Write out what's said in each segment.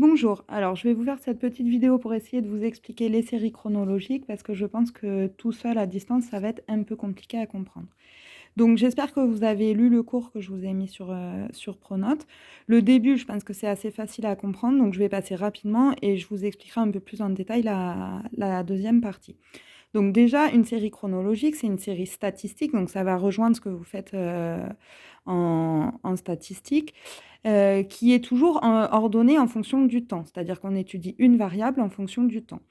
Bonjour, alors je vais vous faire cette petite vidéo pour essayer de vous expliquer les séries chronologiques parce que je pense que tout seul à distance, ça va être un peu compliqué à comprendre. Donc j'espère que vous avez lu le cours que je vous ai mis sur Pronote. Le début, je pense que c'est assez facile à comprendre, donc je vais passer rapidement et je vous expliquerai un peu plus en détail la deuxième partie. Donc déjà, une série chronologique, c'est une série statistique, donc ça va rejoindre ce que vous faites en statistique, qui est toujours ordonnée en fonction du temps, c'est-à-dire qu'on étudie une variable en fonction du temps.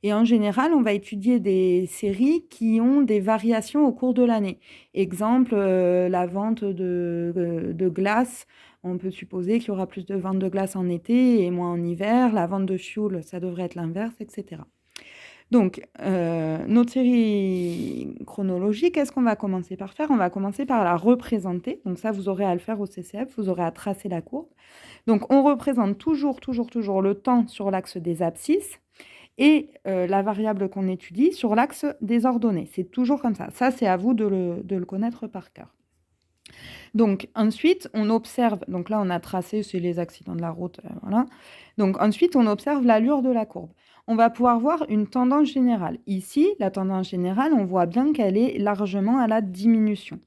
Et en général, on va étudier des séries qui ont des variations au cours de l'année. Exemple, la vente de glace. On peut supposer qu'il y aura plus de ventes de glace en été et moins en hiver. La vente de fioul, ça devrait être l'inverse, etc. Donc, notre série chronologique, qu'est-ce qu'on va commencer par faire? On va commencer par la représenter. Donc ça, vous aurez à le faire au CCF, vous aurez à tracer la courbe. Donc, on représente toujours le temps sur l'axe des abscisses et la variable qu'on étudie sur l'axe des ordonnées. C'est toujours comme ça. Ça, c'est à vous de le connaître par cœur. Donc, ensuite, on observe, donc là, on a tracé, c'est les accidents de la route, voilà. Donc, ensuite, on observe l'allure de la courbe. On va pouvoir voir une tendance générale. Ici, la tendance générale, on voit bien qu'elle est largement à la diminution.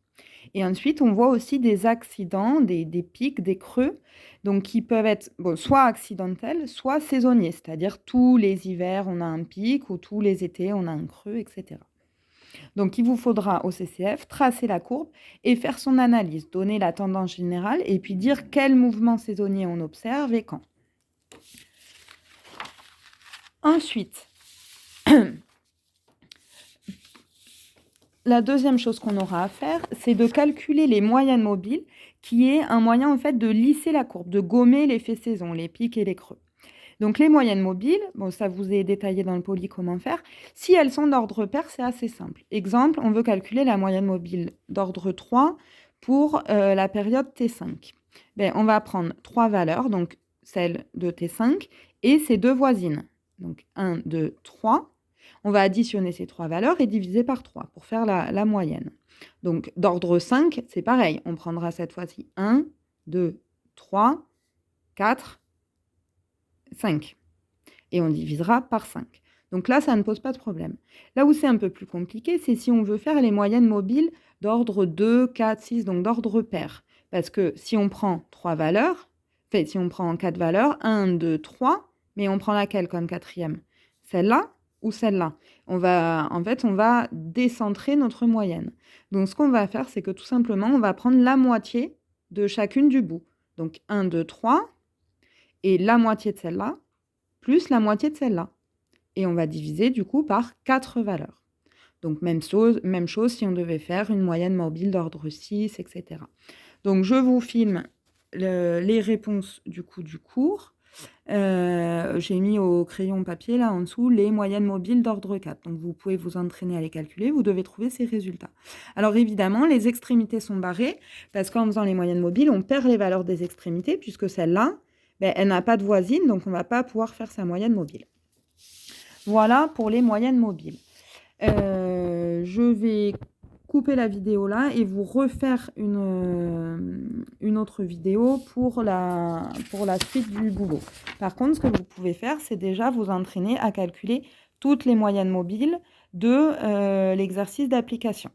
Et ensuite, on voit aussi des accidents, des pics, des creux, donc qui peuvent être soit accidentels, soit saisonniers, c'est-à-dire tous les hivers, on a un pic, ou tous les étés, on a un creux, etc. Donc, il vous faudra au CCF tracer la courbe et faire son analyse, donner la tendance générale et puis dire quel mouvement saisonnier on observe et quand. Ensuite, la deuxième chose qu'on aura à faire, c'est de calculer les moyennes mobiles, qui est un moyen en fait de lisser la courbe, de gommer l'effet saison, les pics et les creux. Donc les moyennes mobiles, ça vous est détaillé dans le poly comment faire. Si elles sont d'ordre pair, c'est assez simple. Exemple, on veut calculer la moyenne mobile d'ordre 3 pour la période T5. On va prendre 3 valeurs, donc celle de T5 et ses deux voisines. Donc 1, 2, 3. On va additionner ces 3 valeurs et diviser par 3 pour faire la moyenne. Donc d'ordre 5, c'est pareil. On prendra cette fois-ci 1, 2, 3, 4, 5. Et on divisera par 5. Donc là, ça ne pose pas de problème. Là où c'est un peu plus compliqué, c'est si on veut faire les moyennes mobiles d'ordre 2, 4, 6, donc d'ordre pair. Parce que si on prend 3 valeurs, enfin, si on prend 4 valeurs, 1, 2, 3, mais on prend laquelle comme quatrième? Celle-là ou celle-là? En fait, on va décentrer notre moyenne. Donc, ce qu'on va faire, c'est que tout simplement, on va prendre la moitié de chacune du bout. Donc, 1, 2, 3, et la moitié de celle-là, plus la moitié de celle-là. Et on va diviser du coup par 4 valeurs. Donc même chose si on devait faire une moyenne mobile d'ordre 6, etc. Donc je vous filme les réponses du coup du cours. J'ai mis au crayon papier là en dessous les moyennes mobiles d'ordre 4. Donc vous pouvez vous entraîner à les calculer, vous devez trouver ces résultats. Alors évidemment, les extrémités sont barrées parce qu'en faisant les moyennes mobiles, on perd les valeurs des extrémités puisque celle-là, elle n'a pas de voisine, donc on ne va pas pouvoir faire sa moyenne mobile. Voilà pour les moyennes mobiles. Je vais couper la vidéo là et vous refaire une autre vidéo pour la suite du boulot. Par contre, ce que vous pouvez faire, c'est déjà vous entraîner à calculer toutes les moyennes mobiles de l'exercice d'application.